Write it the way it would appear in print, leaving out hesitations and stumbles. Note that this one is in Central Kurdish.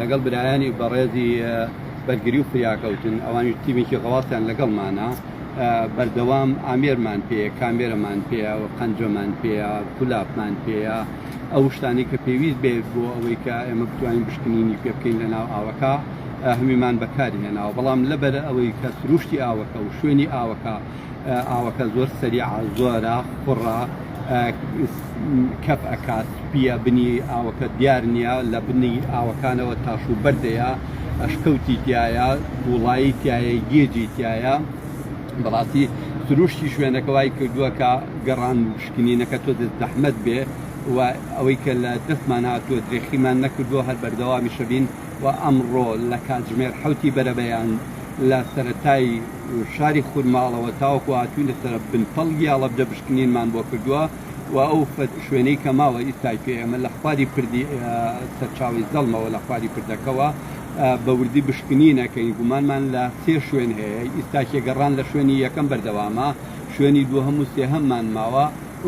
لەگەڵ برایانی بەڕێزی بەرگری و فریاکەوتن ئەوانی تیمێکی غەواسیان لەگەڵمانە بەردەوام ئامێرمان پێەیە کامێرەمان پێەیە و قەنجەمان پێەیە کولافمان پێەیە ئەو شتانی کە پێویست بێت بۆ ئەوەی کە ئێمە بتوانین بشکنینی پێ بکەین لە ناو ئاوەکە هەمیمان بەکاری هێناوە بەڵام لەبەر ئەوەی کە سروشتی ئاوەکە و شوێنی ئاوەکە زۆر سەریعە زۆرە خوڕە کەف ئەکات پیە بنی ئاوەکە دیار نییە لە بنی ئاوەکانەوە تاش و بەردەیە ئەشکەوتی تایە وڵایی تایە گێجی تایە بەڕاستی سروشتی شوێنەکەوای کردووە کە گەڕان شکنینەکە تۆ زەحمەت بێ و ئەوەی کە لە دەستمان هاتووە درێخیمان نەکردووە هەر بەردەوامی شەبین و ئەمڕۆ لە کاتژمێر حوتی بەرەبەیان لە سەرەتای شاری خورماڵەوە تاوەکو هاتووی لەسەر بنپەڵگی ئاڵەبجە بشکنینمان بۆ کردووە و ئەو شوێنەی کە ماوە ئیستای پێ ئەمە لە خواری پردی سەرچاوی زەڵمەوە لە خواری پردەکەەوە بەوردی بشکنینەکەی گومانمان لە سێ شوێن هەیە ئیستاکێ گەڕان لە شوێنی یەکەم بەردەوامە شوێنی دووهەم و سێهەممان ماوە